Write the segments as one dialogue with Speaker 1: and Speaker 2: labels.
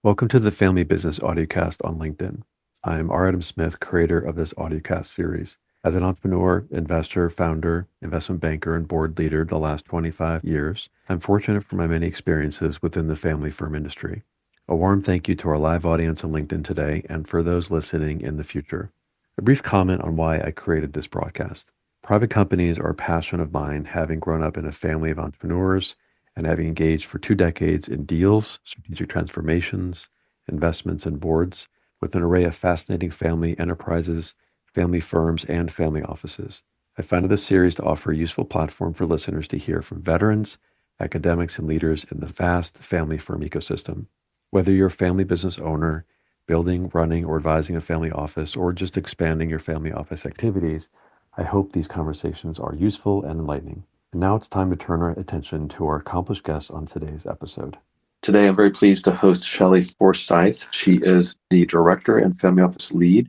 Speaker 1: Welcome to the Family Business Audiocast on LinkedIn. I'm R. Adam Smith, creator of this audiocast series. As an entrepreneur, investor, founder, investment banker, and board leader the last 25 years, I'm fortunate for my many experiences within the family firm industry. A warm thank you to our live audience on LinkedIn today and for those listening in the future. A brief comment on why I created this broadcast. Private companies are a passion of mine, having grown up in a family of entrepreneurs and having engaged for 2 decades in deals, strategic transformations, investments, and boards with an array of fascinating family enterprises, family firms, and family offices. I founded this series to offer a useful platform for listeners to hear from veterans, academics, and leaders in the vast family firm ecosystem. Whether you're a family business owner, building, running, or advising a family office, or just expanding your family office activities, I hope these conversations are useful and enlightening. And now it's time to turn our attention to our accomplished guests on today's episode. Today, I'm very pleased to host Shelley Forsythe. She is the Director and Family Office Lead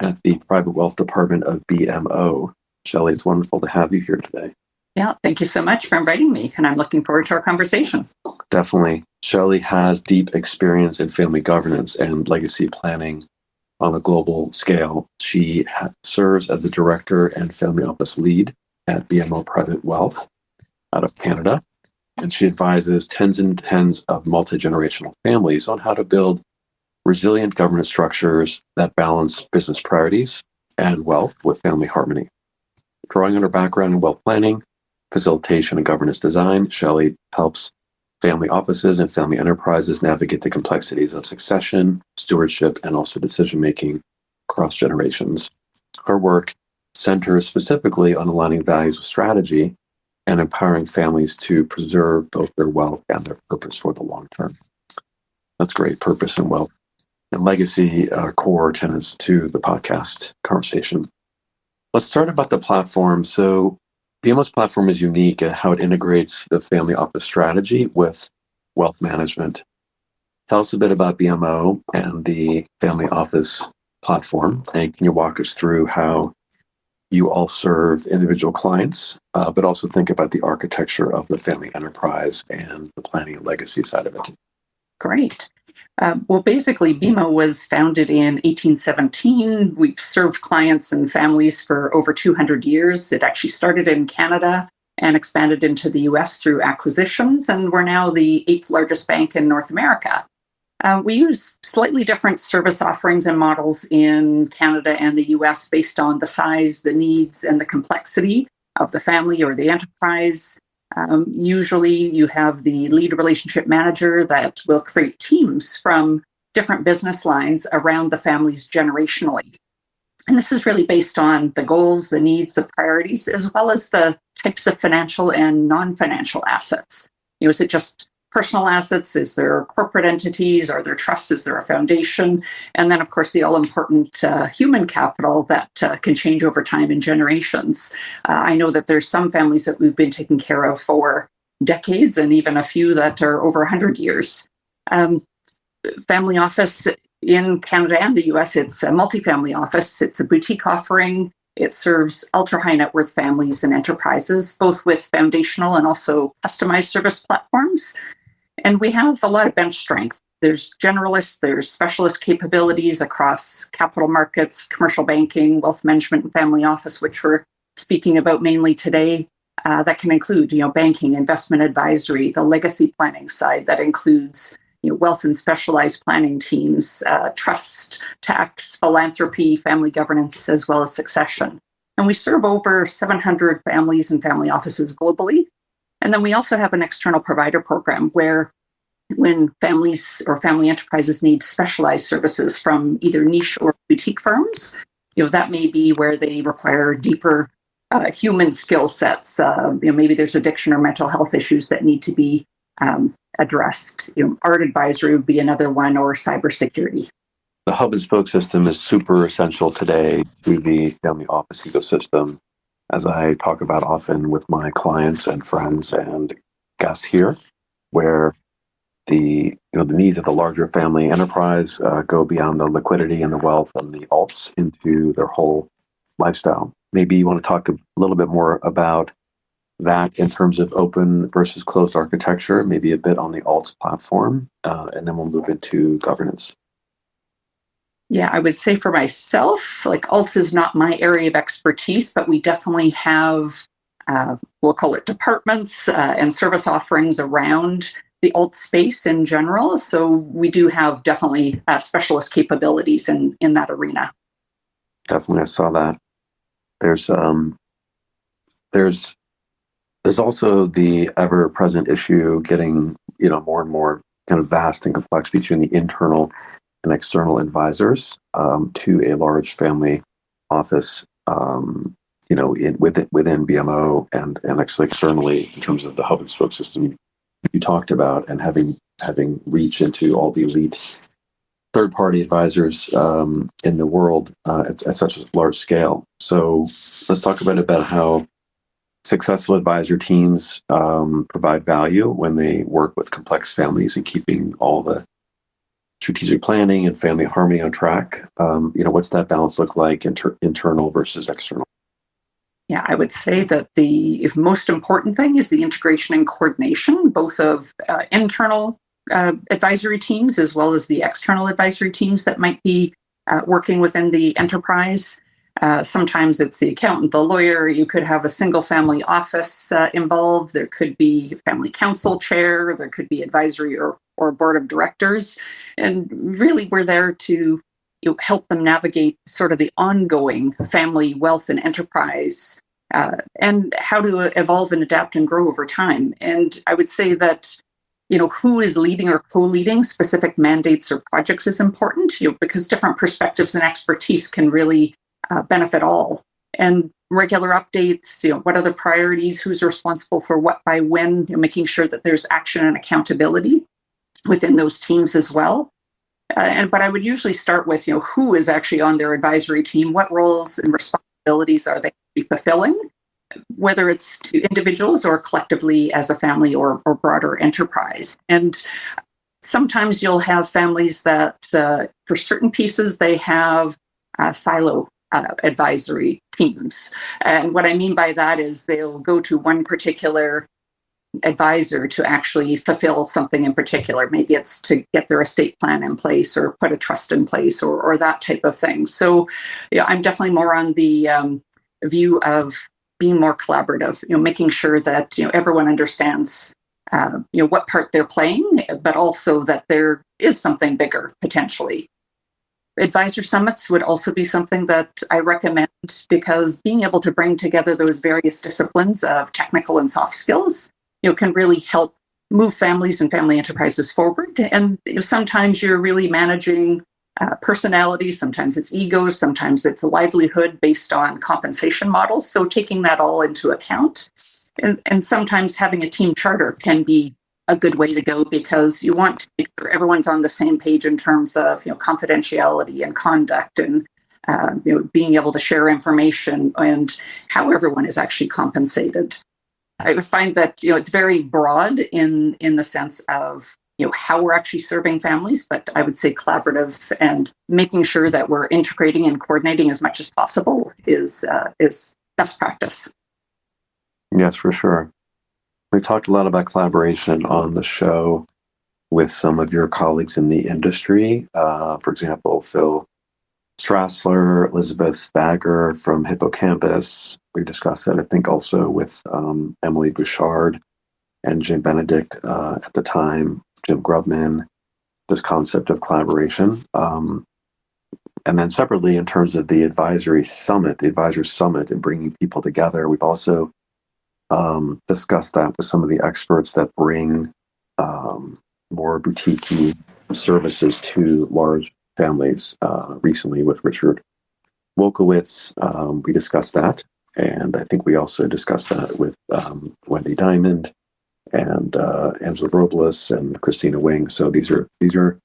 Speaker 1: at the Private Wealth Department of BMO. Shelley, it's wonderful to have you here today.
Speaker 2: Yeah, thank you so much for inviting me, and I'm looking forward to our conversation.
Speaker 1: Definitely. Shelley has deep experience in family governance and legacy planning on a global scale. She serves as the Director and Family Office Lead at BMO Private Wealth out of Canada, and she advises tens and tens of multi-generational families on how to build resilient governance structures that balance business priorities and wealth with family harmony. Drawing on her background in wealth planning, facilitation, and governance design, Shelley helps family offices and family enterprises navigate the complexities of succession, stewardship, and also decision-making across generations. Her work centers specifically on aligning values with strategy and empowering families to preserve both their wealth and their purpose for the long term. That's great. Purpose and wealth and legacy are core tenets to the podcast conversation. Let's start about the platform. So BMO's platform is unique in how it integrates the family office strategy with wealth management. Tell us a bit about BMO and the family office platform, and can you walk us through how you all serve individual clients, but also think about the architecture of the family enterprise and the planning and legacy side of it.
Speaker 2: Great. Well, basically, BMO was founded in 1817. We've served clients and families for over 200 years. It actually started in Canada and expanded into the US through acquisitions, and we're now the 8th largest bank in North America. We use slightly different service offerings and models in Canada and the US based on the size, the needs, and the complexity of the family or the enterprise. Usually you have the lead relationship manager that will create teams from different business lines around the families generationally. And this is really based on the goals, the needs, the priorities, as well as the types of financial and non-financial assets. Is it just personal assets? Is there corporate entities? Are there trusts? Is there a foundation? And then, of course, the all-important human capital that can change over time in generations. I know that there's some families that we've been taking care of for decades, and even a few that are over 100 years. Family office in Canada and the US, it's a multifamily office. It's a boutique offering. It serves ultra-high net worth families and enterprises, both with foundational and also customized service platforms. And we have a lot of bench strength. There's generalists, there's specialist capabilities across capital markets, commercial banking, wealth management, and family office, which we're speaking about mainly today. That can include, banking, investment advisory, the legacy planning side that includes, wealth and specialized planning teams, trust, tax, philanthropy, family governance, as well as succession. And we serve over 700 families and family offices globally. And then we also have an external provider program where when families or family enterprises need specialized services from either niche or boutique firms, that may be where they require deeper human skill sets. Maybe there's addiction or mental health issues that need to be addressed. Art advisory would be another one, or cybersecurity.
Speaker 1: The hub and spoke system is super essential today to the family office ecosystem, as I talk about often with my clients and friends and guests here, where the needs of the larger family enterprise go beyond the liquidity and the wealth and the alts into their whole lifestyle. Maybe you want to talk a little bit more about that in terms of open versus closed architecture, maybe a bit on the alts platform, and then we'll move into governance.
Speaker 2: Yeah, I would say for myself, like alts is not my area of expertise, but we definitely have, we'll call it departments and service offerings around the alt space in general. So we do have definitely specialist capabilities in that arena.
Speaker 1: Definitely, I saw that. There's there's also the ever-present issue getting more and more kind of vast and complex between the internal and external advisors to a large family office, within BMO and actually externally in terms of the hub and spoke system you talked about, and having reach into all the elite third-party advisors in the world at such a large scale. So let's talk about how successful advisor teams provide value when they work with complex families and keeping all the strategic planning and family harmony on track. What's that balance look like internal versus external?
Speaker 2: Yeah, I would say that the most important thing is the integration and coordination, both of internal advisory teams as well as the external advisory teams that might be working within the enterprise. Sometimes it's the accountant, the lawyer. You could have a single family office involved. There could be family council chair. There could be advisory or board of directors. And really, we're there to help them navigate sort of the ongoing family wealth and enterprise and how to evolve and adapt and grow over time. And I would say that who is leading or co-leading specific mandates or projects is important, because different perspectives and expertise can really benefit all. And regular updates, what are the priorities, who's responsible for what by when, making sure that there's action and accountability within those teams as well. But I would usually start with, who is actually on their advisory team, what roles and responsibilities are they fulfilling, whether it's to individuals or collectively as a family or broader enterprise. And sometimes you'll have families that, for certain pieces, they have silo advisory teams. And what I mean by that is they'll go to one particular advisor to actually fulfill something in particular. Maybe it's to get their estate plan in place or put a trust in place or that type of thing. So I'm definitely more on the view of being more collaborative, making sure that everyone understands what part they're playing, but also that there is something bigger potentially. Advisor summits would also be something that I recommend, because being able to bring together those various disciplines of technical and soft skills can really help move families and family enterprises forward. And sometimes you're really managing personalities, sometimes it's egos, sometimes it's a livelihood based on compensation models. So taking that all into account. And sometimes having a team charter can be a good way to go, because you want to make sure everyone's on the same page in terms of confidentiality and conduct and being able to share information and how everyone is actually compensated. I would find that it's very broad in the sense of how we're actually serving families, but I would say collaborative and making sure that we're integrating and coordinating as much as possible is best practice.
Speaker 1: Yes, for sure. We talked a lot about collaboration on the show with some of your colleagues in the industry. For example, Phil Strassler, Elizabeth Bagger from Hippocampus. We discussed that, I think, also with Emily Bouchard and Jim Benedict at the time, Jim Grubman, this concept of collaboration. And then separately, in terms of the advisor summit and bringing people together, we've also discussed that with some of the experts that bring more boutique services to large families. Recently with Richard Wolkowitz, we discussed that. And I think we also discussed that with Wendy Diamond and Angela Robles and Christina Wing. So these are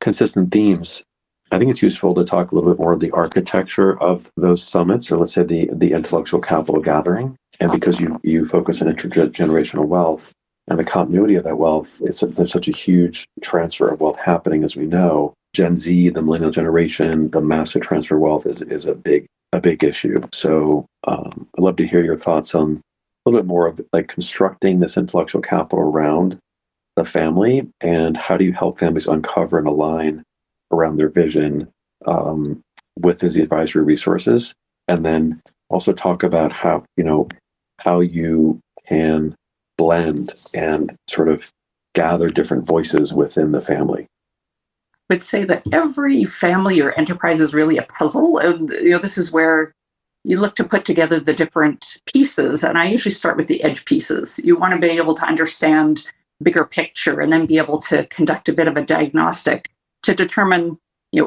Speaker 1: consistent themes. I think it's useful to talk a little bit more of the architecture of those summits, or let's say the intellectual capital gathering. And because you focus on intergenerational wealth and the continuity of that wealth, there's such a huge transfer of wealth happening, as we know. Gen Z, the millennial generation, the massive transfer of wealth is a big issue. So I'd love to hear your thoughts on little bit more of like constructing this intellectual capital around the family, and how do you help families uncover and align around their vision with these advisory resources, and then also talk about how you can blend and sort of gather different voices within the family.
Speaker 2: Would say that every family or enterprise is really a puzzle, and this is where you look to put together the different pieces. And I usually start with the edge pieces. You want to be able to understand bigger picture and then be able to conduct a bit of a diagnostic to determine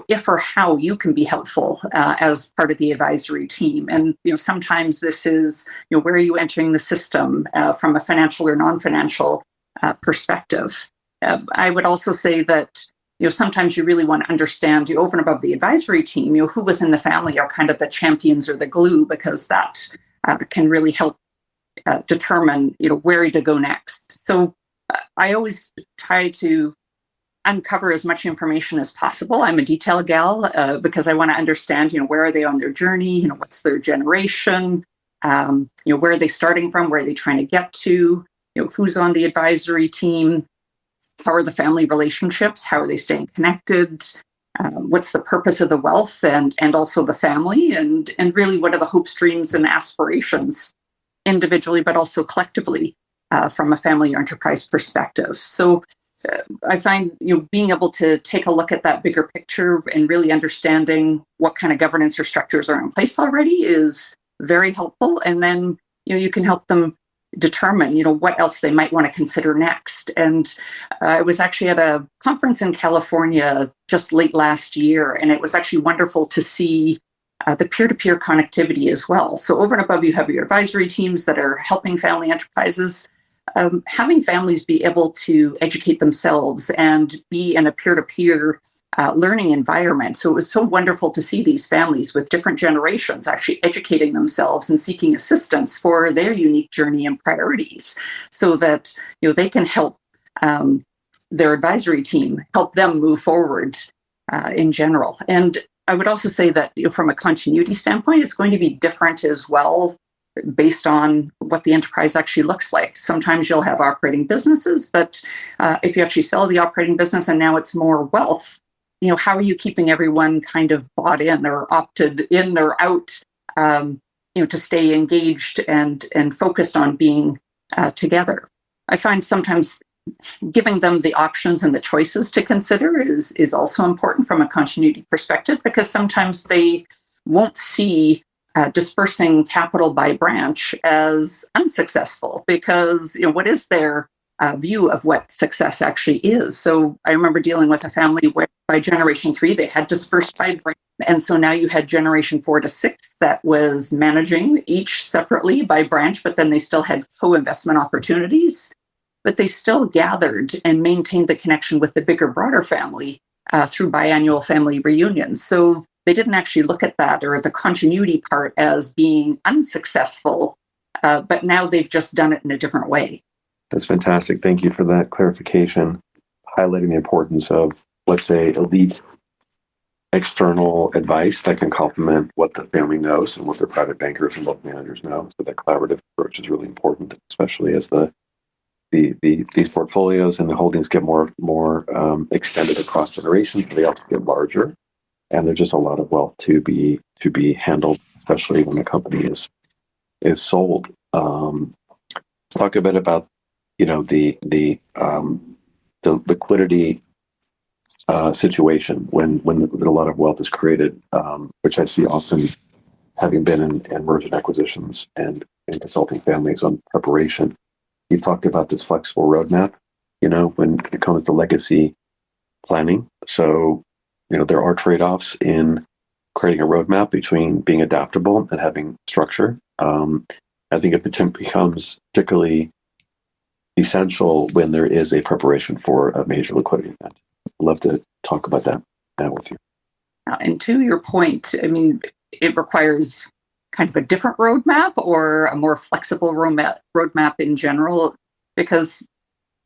Speaker 2: if or how you can be helpful as part of the advisory team. And sometimes this is where are you entering the system from a financial or non-financial perspective. I would also say that sometimes you really want to understand over and above the advisory team, who within the family are kind of the champions or the glue, because that can really help determine where to go next. So I always try to uncover as much information as possible. I'm a detail gal because I want to understand, where are they on their journey? What's their generation? Where are they starting from? Where are they trying to get to? Who's on the advisory team? How are the family relationships? How are they staying connected? What's the purpose of the wealth and also the family? And really, what are the hopes, dreams, and aspirations individually, but also collectively from a family or enterprise perspective? So I find being able to take a look at that bigger picture and really understanding what kind of governance or structures are in place already is very helpful. And then you can help them determine what else they might want to consider next. And I was actually at a conference in California just late last year, and it was actually wonderful to see the peer-to-peer connectivity as well. So over and above, you have your advisory teams that are helping family enterprises. Having families be able to educate themselves and be in a peer-to-peer learning environment. So it was so wonderful to see these families with different generations actually educating themselves and seeking assistance for their unique journey and priorities, so that they can help their advisory team help them move forward in general. And I would also say that from a continuity standpoint, it's going to be different as well, based on what the enterprise actually looks like. Sometimes you'll have operating businesses, but if you actually sell the operating business and now it's more wealth, how are you keeping everyone kind of bought in or opted in or out, to stay engaged and focused on being together? I find sometimes giving them the options and the choices to consider is also important from a continuity perspective, because sometimes they won't see dispersing capital by branch as unsuccessful, because what is their view of what success actually is? So I remember dealing with a family where by generation 3 they had dispersed by branch, and so now you had generation 4 to 6 that was managing each separately by branch, but then they still had co-investment opportunities, but they still gathered and maintained the connection with the bigger, broader family through biannual family reunions. So they didn't actually look at that or the continuity part as being unsuccessful, but now they've just done it in a different way.
Speaker 1: That's fantastic. Thank you for that clarification, highlighting the importance of, let's say, elite external advice that can complement what the family knows and what their private bankers and wealth managers know. So that collaborative approach is really important, especially as these portfolios and the holdings get more extended across generations. They also get larger, and there's just a lot of wealth to be handled, especially when the company is sold. Talk a bit about the liquidity situation when a lot of wealth is created, which I see often, having been in merger and acquisitions and consulting families on preparation. You talked about this flexible roadmap, when it comes to legacy planning. So, there are trade-offs in creating a roadmap between being adaptable and having structure. I think it becomes particularly essential when there is a preparation for a major liquidity event. I'd love to talk about that now with you.
Speaker 2: And to your point, I mean, it requires kind of a different roadmap or a more flexible roadmap in general, because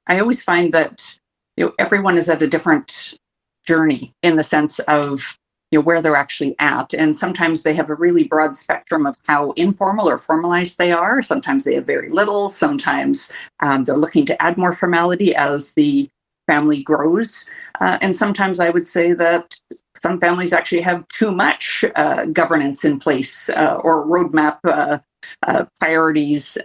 Speaker 2: I always find that everyone is at a different journey in the sense of where they're actually at. And sometimes they have a really broad spectrum of how informal or formalized they are. Sometimes they have very little. Sometimes they're looking to add more formality as the family grows. And sometimes I would say that some families actually have too much governance in place or roadmap priorities,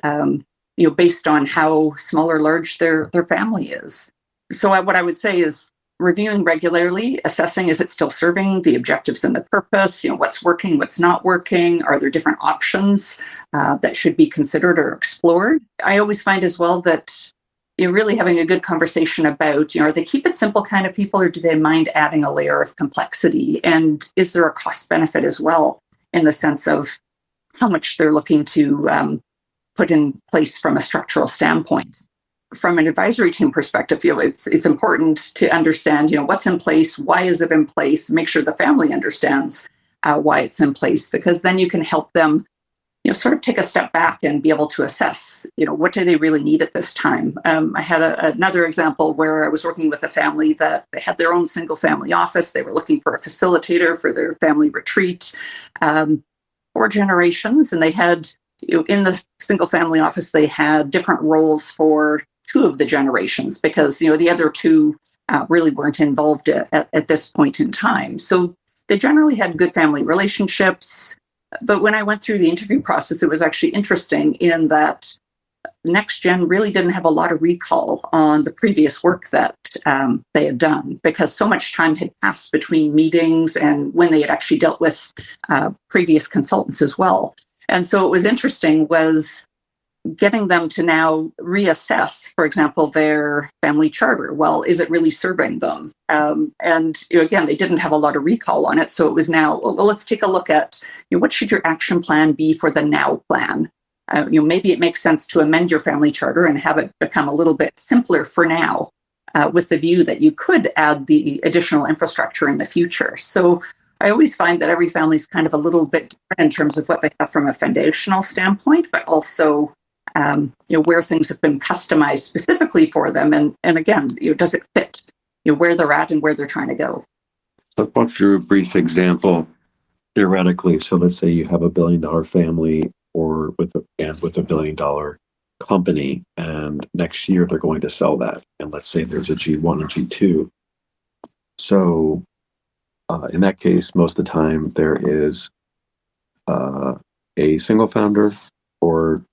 Speaker 2: based on how small or large their family is. So what I would say is reviewing regularly, assessing, is it still serving the objectives and the purpose? What's working, what's not working? Are there different options that should be considered or explored? I always find as well that you're really having a good conversation about, are they keep it simple kind of people, or do they mind adding a layer of complexity? And is there a cost benefit as well, in the sense of how much they're looking to put in place from a structural standpoint? From an advisory team perspective, it's important to understand, what's in place, why is it in place, make sure the family understands why it's in place, because then you can help them, sort of take a step back and be able to assess, what do they really need at this time. I had another example where I was working with a family that they had their own single family office. They were looking for a facilitator for their family retreat, 4 generations, and they had, in the single family office, they had different roles for 2 of the generations, because the other 2 really weren't involved at this point in time. So they generally had good family relationships. But when I went through the interview process, it was actually interesting in that Next Gen really didn't have a lot of recall on the previous work that they had done, because so much time had passed between meetings and when they had actually dealt with previous consultants as well. And so it was interesting was getting them to now reassess, for example, their family charter. Well, is it really serving them? And again, they didn't have a lot of recall on it. So it was now, well, let's take a look at what should your action plan be for the now plan? Maybe it makes sense to amend your family charter and have it become a little bit simpler for now, with the view that you could add the additional infrastructure in the future. So I always find that every family is kind of a little bit different in terms of what they have from a foundational standpoint, but also where things have been customized specifically for them. And again, does it fit where they're at and where they're trying to go?
Speaker 1: Let's walk through a brief example theoretically. So let's say you have a $1 billion family or with a $1 billion company, and next year they're going to sell that. And let's say there's a G1 and G2. So in that case, most of the time there is a single founder or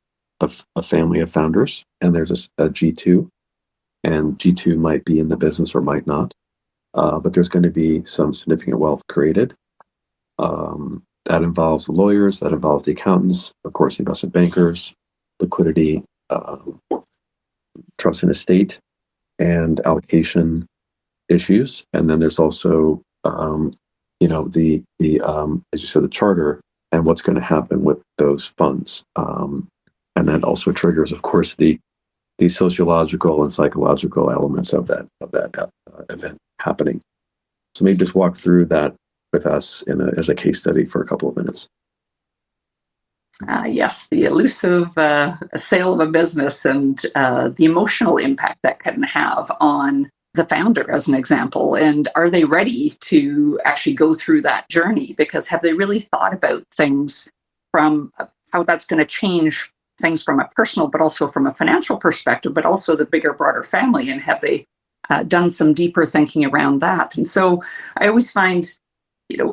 Speaker 1: a family of founders, and there's a G2, and G2 might be in the business or might not, but there's going to be some significant wealth created. That involves the lawyers, that involves the accountants, of course, investment bankers, liquidity, trust and estate, and allocation issues. And then there's also, the as you said, the charter and what's going to happen with those funds. And that also triggers, of course, the sociological and psychological elements of that event happening. So maybe just walk through that with us as a case study for a couple of minutes.
Speaker 2: Yes, the elusive sale of a business and the emotional impact that can have on the founder, as an example. And are they ready to actually go through that journey? Because have they really thought about things from how that's going to change things from a personal, but also from a financial perspective, but also the bigger, broader family? And have they done some deeper thinking around that? And so I always find,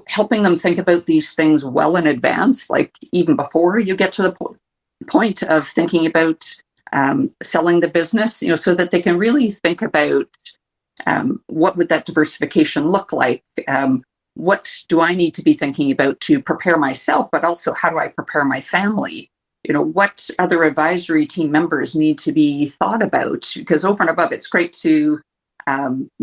Speaker 2: helping them think about these things well in advance, like even before you get to the point of thinking about selling the business, so that they can really think about what would that diversification look like? What do I need to be thinking about to prepare myself, but also how do I prepare my family? What other advisory team members need to be thought about? Because over and above, it's great to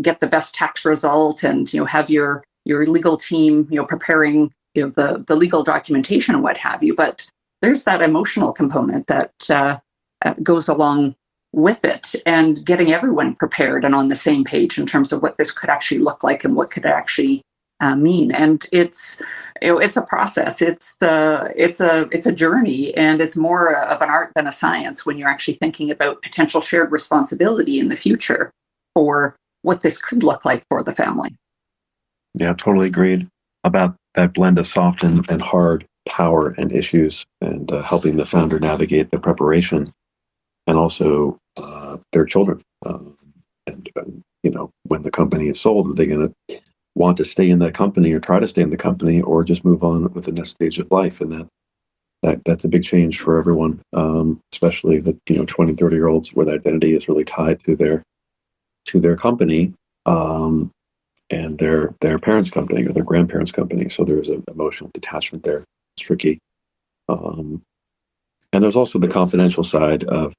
Speaker 2: get the best tax result and have your legal team preparing the legal documentation and what have you. But there's that emotional component that goes along with it, and getting everyone prepared and on the same page in terms of what this could actually look like and what could actually mean. And it's a process. It's a journey, and it's more of an art than a science when you're actually thinking about potential shared responsibility in the future for what this could look like for the family.
Speaker 1: Yeah, totally agreed. about that blend of soft and hard power and issues, and helping the founder navigate the preparation, and also their children. When the company is sold, are they going to want to stay in that company or try to stay in the company, or just move on with the next stage of life? And that's a big change for everyone, especially the 20, 30-year-olds where the identity is really tied to their company, and their parents' company or their grandparents' company. So there's an emotional detachment there. It's tricky. And there's also the confidential side of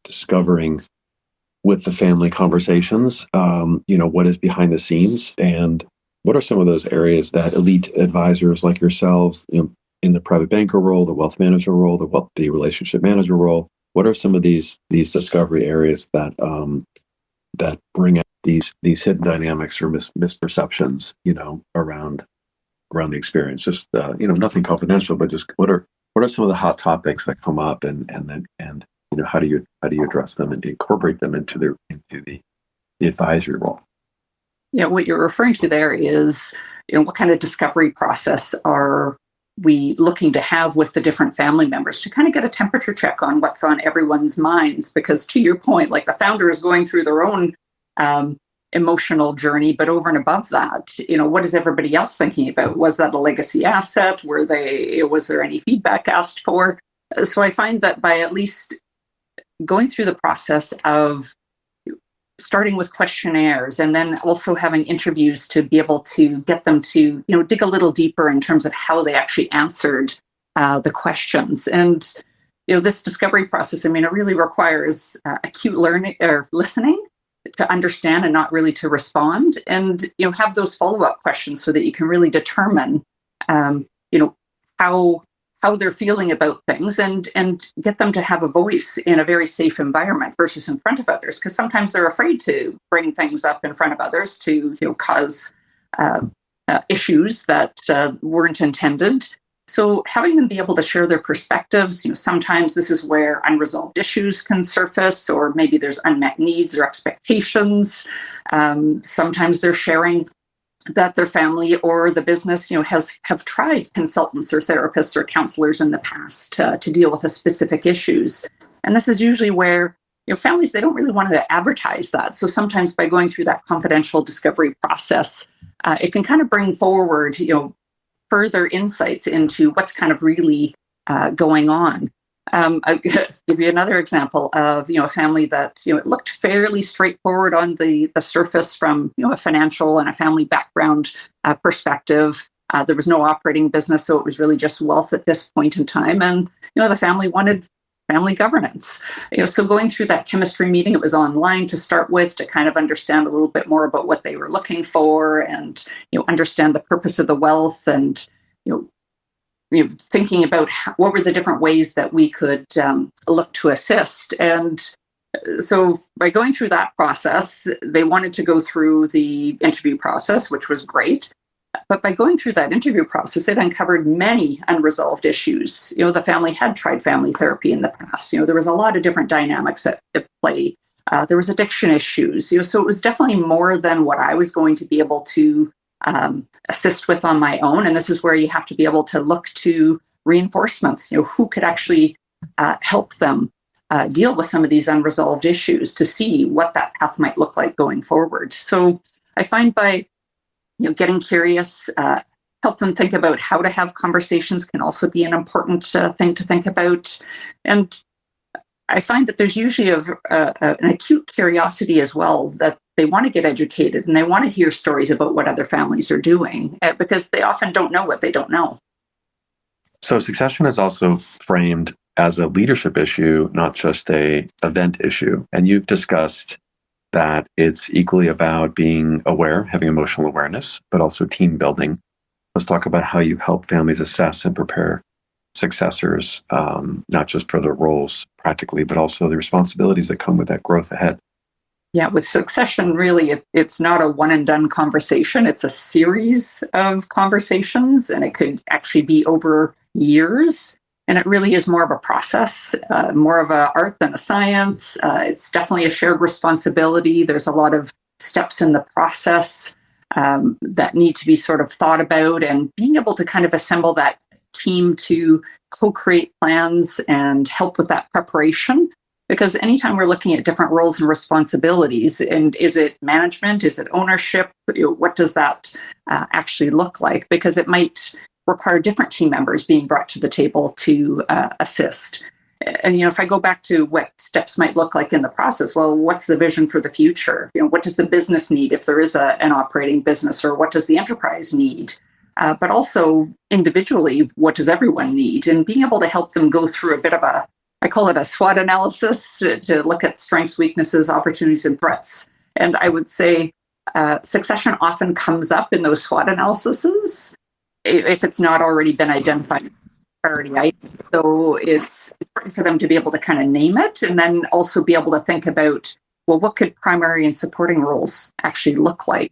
Speaker 1: discovering with the family conversations, what is behind the scenes, and what are some of those areas that elite advisors like yourselves, in the private banker role, the wealth manager role, the relationship manager role, what are some of these discovery areas that bring out these hidden dynamics or misperceptions, around the experience? Just nothing confidential, but just what are some of the hot topics that come up, and how do you address them and incorporate them into the advisory role?
Speaker 2: Yeah, what you're referring to there is, what kind of discovery process are we looking to have with the different family members to kind of get a temperature check on what's on everyone's minds? Because to your point, like the founder is going through their own emotional journey, but over and above that, what is everybody else thinking about? Was that a legacy asset? Was there any feedback asked for? So I find that by at least going through the process of starting with questionnaires and then also having interviews to be able to get them to, dig a little deeper in terms of how they actually answered the questions. And, this discovery process, it really requires acute learning or listening to understand and not really to respond, and, have those follow-up questions so that you can really determine, how they're feeling about things, and get them to have a voice in a very safe environment versus in front of others, because sometimes they're afraid to bring things up in front of others to cause issues that weren't intended. So having them be able to share their perspectives, sometimes this is where unresolved issues can surface, or maybe there's unmet needs or expectations. Sometimes they're sharing that their family or the business, have tried consultants or therapists or counselors in the past to deal with a specific issues. And this is usually where, families, they don't really want to advertise that. So sometimes by going through that confidential discovery process, it can kind of bring forward, further insights into what's kind of really going on. I'll give you another example of, a family that, it looked fairly straightforward on the surface from, a financial and a family background perspective. There was no operating business, so it was really just wealth at this point in time. And, the family wanted family governance. So going through that chemistry meeting, it was online to start with, to kind of understand a little bit more about what they were looking for, and, understand the purpose of the wealth, and, thinking about what were the different ways that we could look to assist. And so by going through that process, they wanted to go through the interview process, which was great. But by going through that interview process, it uncovered many unresolved issues. The family had tried family therapy in the past. There was a lot of different dynamics at play. There was addiction issues. So it was definitely more than what I was going to be able to assist with on my own. And this is where you have to be able to look to reinforcements, who could actually help them deal with some of these unresolved issues, to see what that path might look like going forward. So I find by getting curious, help them think about how to have conversations can also be an important thing to think about. And I find that there's usually an acute curiosity as well, that they want to get educated and they want to hear stories about what other families are doing, because they often don't know what they don't know.
Speaker 1: So succession is also framed as a leadership issue, not just a event issue. And you've discussed that it's equally about being aware, having emotional awareness, but also team building. Let's talk about how you help families assess and prepare successors, not just for their roles practically, but also the responsibilities that come with that growth ahead.
Speaker 2: Yeah, with succession, really, it's not a one and done conversation. It's a series of conversations, and it could actually be over years. And it really is more of a process, more of an art than a science. It's definitely a shared responsibility. There's a lot of steps in the process. that need to be sort of thought about, and being able to kind of assemble that team to co-create plans and help with that preparation. Because anytime we're looking at different roles and responsibilities, and is it management, is it ownership, what does that actually look like? Because it might require different team members being brought to the table to assist. And, if I go back to what steps might look like in the process, well, what's the vision for the future? What does the business need if there is an operating business, or what does the enterprise need? But also individually, what does everyone need? And being able to help them go through a bit of I call it a SWOT analysis, to look at strengths, weaknesses, opportunities, and threats. And I would say succession often comes up in those SWOT analyses if it's not already been identified priority. So it's important for them to be able to kind of name it, and then also be able to think about, well, what could primary and supporting roles actually look like?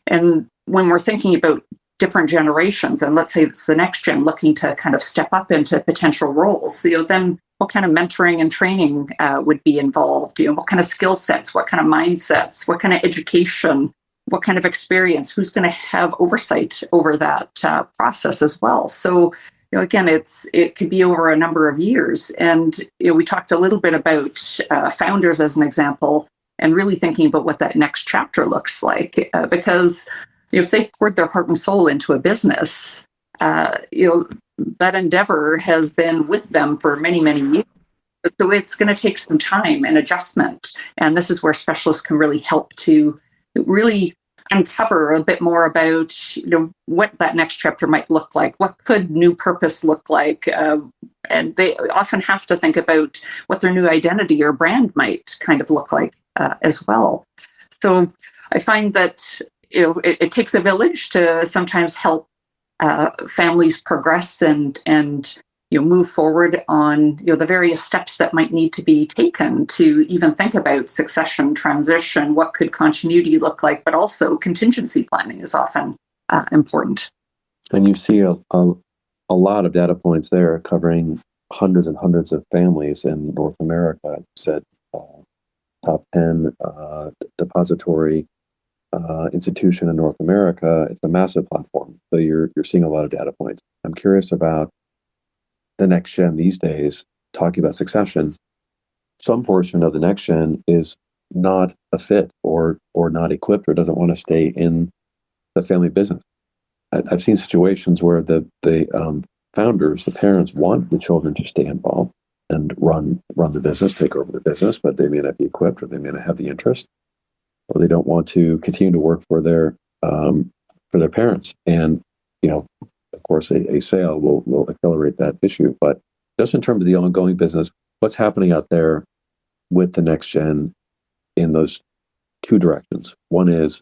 Speaker 2: And when we're thinking about different generations, and let's say it's the next gen looking to kind of step up into potential roles, then what kind of mentoring and training would be involved? What kind of skill sets, what kind of mindsets, what kind of education, what kind of experience, who's going to have oversight over that process as well? So, again, it could be over a number of years. And we talked a little bit about founders as an example, and really thinking about what that next chapter looks like. Because if they poured their heart and soul into a business, that endeavor has been with them for many, many years. So it's going to take some time and adjustment. And this is where specialists can really help to really uncover a bit more about what that next chapter might look like. What could new purpose look like? And they often have to think about what their new identity or brand might kind of look like as well. So I find that it takes a village to sometimes help families progress and move forward on the various steps that might need to be taken to even think about succession, transition, what could continuity look like, but also contingency planning is often important.
Speaker 1: And you see a lot of data points there covering hundreds and hundreds of families in North America. You said top 10 depository institution in North America. It's a massive platform. So you're seeing a lot of data points. I'm curious about the next gen these days, talking about succession. Some portion of the next gen is not a fit or not equipped or doesn't want to stay in the family business. I've seen situations where the founders, the parents, want the children to stay involved and run the business, take over the business, but they may not be equipped, or they may not have the interest, or they don't want to continue to work for their parents. And of course, a sale will accelerate that issue. But just in terms of the ongoing business, what's happening out there with the next gen in those two directions? One is,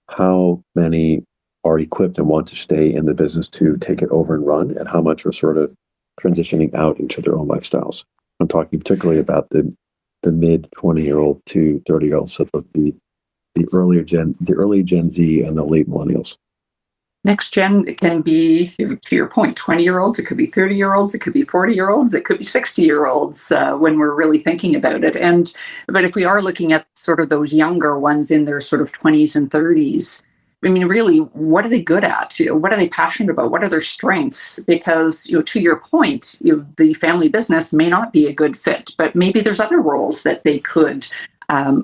Speaker 1: how many are equipped and want to stay in the business to take it over and run, and how much are sort of transitioning out into their own lifestyles? I'm talking particularly about the mid 20-year-old to 30-year-olds, so the early Gen Z and the late millennials.
Speaker 2: Next gen can be, to your point, 20-year-olds, it could be 30-year-olds, it could be 40-year-olds, it could be 60-year-olds when we're really thinking about it. But if we are looking at sort of those younger ones in their sort of 20s and 30s, I mean, really, what are they good at? What are they passionate about? What are their strengths? Because, to your point, the family business may not be a good fit, but maybe there's other roles that they could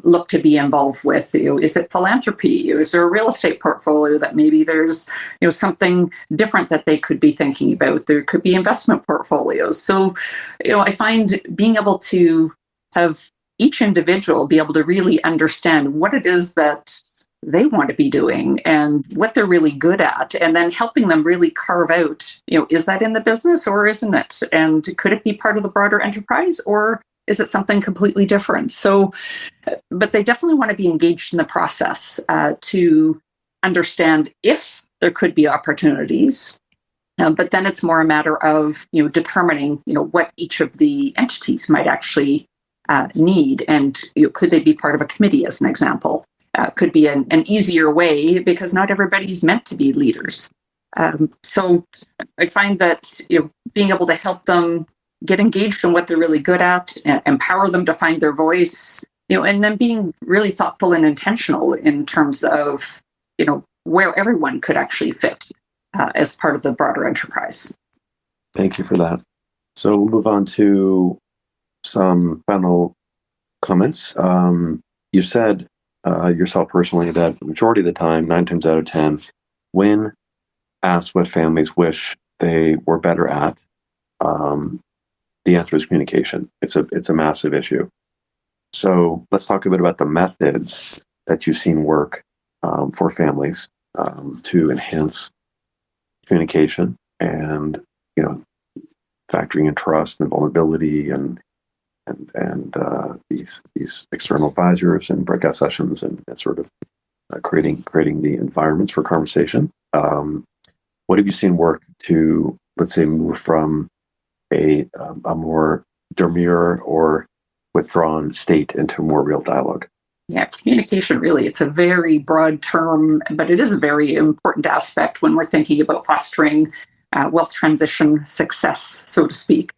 Speaker 2: look to be involved with. Is it philanthropy? Is there a real estate portfolio that maybe there's something different that they could be thinking about? There could be investment portfolios. So I find being able to have each individual be able to really understand what it is that they want to be doing and what they're really good at, and then helping them really carve out, is that in the business or isn't it? And could it be part of the broader enterprise, or is it something completely different? So, but they definitely want to be engaged in the process to understand if there could be opportunities. But then it's more a matter of determining what each of the entities might actually need, and could they be part of a committee, as an example? Could be an easier way, because not everybody's meant to be leaders. So I find that being able to help them get engaged in what they're really good at, empower them to find their voice, and then being really thoughtful and intentional in terms of, where everyone could actually fit as part of the broader enterprise.
Speaker 1: Thank you for that. So we'll move on to some final comments. You said yourself personally that the majority of the time, 9 times out of 10, when asked what families wish they were better at, the answer is communication. It's a massive issue. So let's talk a bit about the methods that you've seen work for families to enhance communication and, factoring in trust and vulnerability and these external advisors and breakout sessions and sort of creating the environments for conversation. What have you seen work to, let's say, move from a more demure or withdrawn state into more real dialogue?
Speaker 2: Yeah, communication really, it's a very broad term, but it is a very important aspect when we're thinking about fostering wealth transition success, so to speak.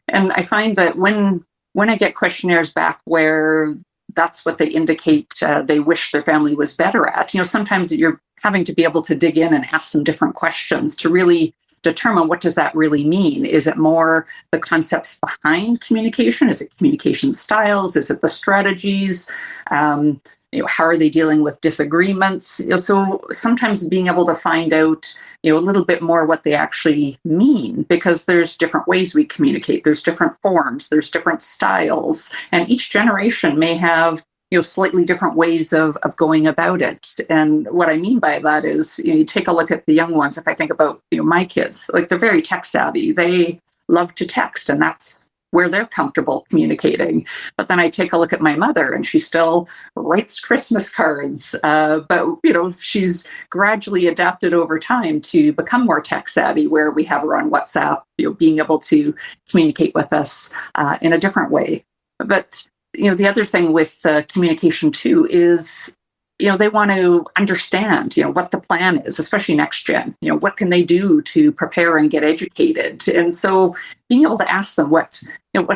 Speaker 2: And I find that when I get questionnaires back where that's what they indicate they wish their family was better at, sometimes you're having to be able to dig in and ask some different questions to really determine what does that really mean. Is it more the concepts behind communication? Is it communication styles? Is it the strategies? How are they dealing with disagreements? So sometimes being able to find out a little bit more what they actually mean, because there's different ways we communicate, there's different forms, there's different styles, and each generation may have slightly different ways of going about it. And what I mean by that is, you take a look at the young ones. If I think about my kids, like, they're very tech savvy. They love to text, and that's where they're comfortable communicating. But then I take a look at my mother, and she still writes Christmas cards. But she's gradually adapted over time to become more tech savvy, where we have her on WhatsApp, being able to communicate with us in a different way. But the other thing with communication too is, they want to understand, what the plan is, especially next gen. What can they do to prepare and get educated? And so being able to ask them what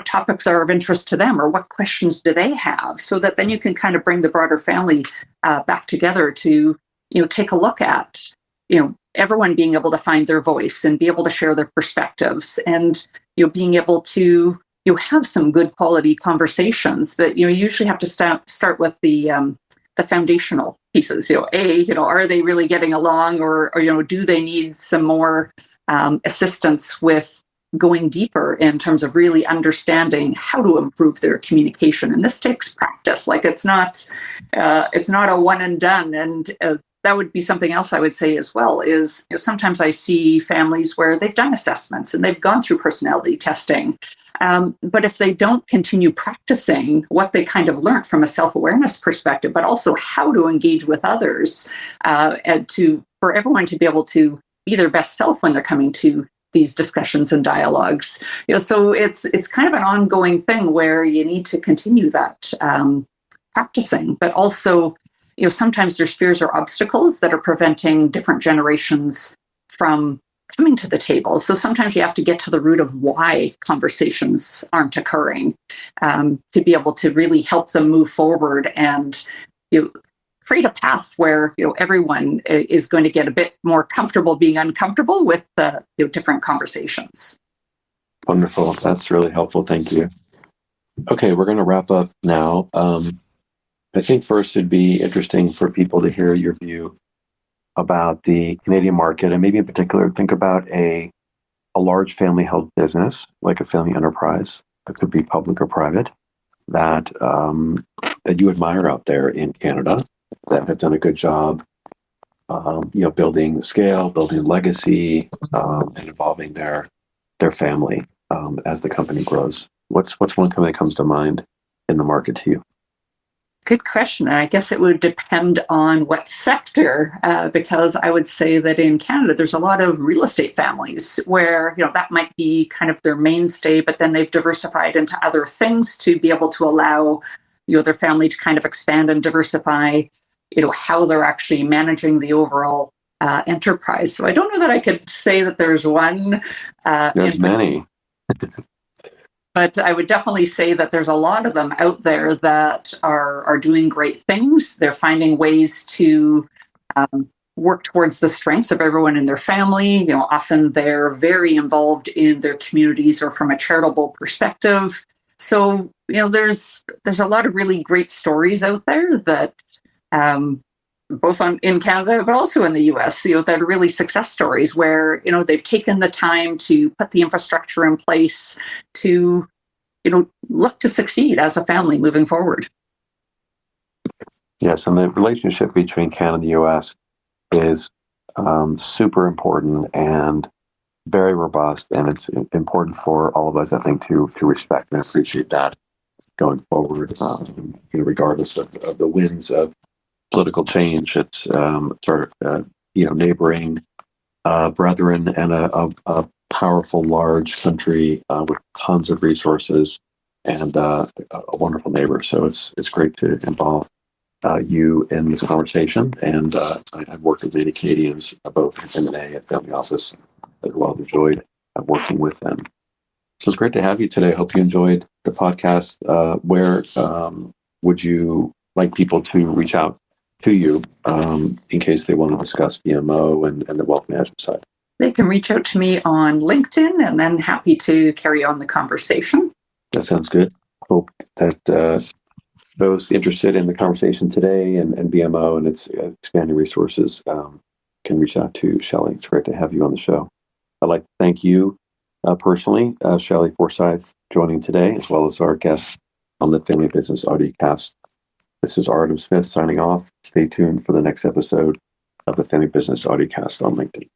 Speaker 2: topics are of interest to them, or what questions do they have, so that then you can kind of bring the broader family back together to, take a look at, everyone being able to find their voice and be able to share their perspectives, and, being able to have some good quality conversations. But you usually have to start with the foundational pieces. Are they really getting along, or do they need some more assistance with going deeper in terms of really understanding how to improve their communication? And this takes practice. Like, it's not a one and done. And that would be something else I would say as well is, sometimes I see families where they've done assessments and they've gone through personality testing. But if they don't continue practicing what they kind of learned from a self-awareness perspective, but also how to engage with others, and for everyone to be able to be their best self when they're coming to these discussions and dialogues. So it's kind of an ongoing thing where you need to continue that practicing, but also, sometimes there's fears or obstacles that are preventing different generations from coming to the table. So sometimes you have to get to the root of why conversations aren't occurring, to be able to really help them move forward and create a path where everyone is going to get a bit more comfortable being uncomfortable with the different conversations.
Speaker 1: Wonderful. That's really helpful. Thank you. Okay, we're going to wrap up now. I think first it'd be interesting for people to hear your view about the Canadian market, and maybe in particular think about a large family-held business, like a family enterprise that could be public or private, that you admire out there in Canada, that have done a good job, building scale, building legacy, and involving their family as the company grows. What's one company that comes to mind in the market to you?
Speaker 2: Good question. And I guess it would depend on what sector, because I would say that in Canada, there's a lot of real estate families where, that might be kind of their mainstay, but then they've diversified into other things to be able to allow, their family to kind of expand and diversify, how they're actually managing the overall enterprise. So I don't know that I could say that there's one.
Speaker 1: There's many.
Speaker 2: But I would definitely say that there's a lot of them out there that are doing great things. They're finding ways to work towards the strengths of everyone in their family. Often they're very involved in their communities or from a charitable perspective. So, there's a lot of really great stories out there that both in Canada, but also in the US, that are really success stories where, they've taken the time to put the infrastructure in place to, look to succeed as a family moving forward.
Speaker 1: Yes, and the relationship between Canada and the US is super important and very robust, and it's important for all of us, I think, to respect and appreciate that going forward, regardless of the winds of political change. It's sort of neighboring brethren and a powerful, large country with tons of resources and a wonderful neighbor. So it's great to involve you in this conversation. And I've worked with many Canadians, both in M&A and family office, as well. I've enjoyed working with them. So it's great to have you today. I hope you enjoyed the podcast. Where would you like people to reach out to you in case they want to discuss BMO and the wealth management side?
Speaker 2: They can reach out to me on LinkedIn, and then happy to carry on the conversation.
Speaker 1: That sounds good. Hope that those interested in the conversation today and BMO and its expanding resources can reach out to Shelley. It's great to have you on the show. I'd like to thank you personally, Shelley Forsythe, joining today, as well as our guests on the Family Business Audiocast. This is Artem Smith signing off. Stay tuned for the next episode of the Family Business Audiocast on LinkedIn.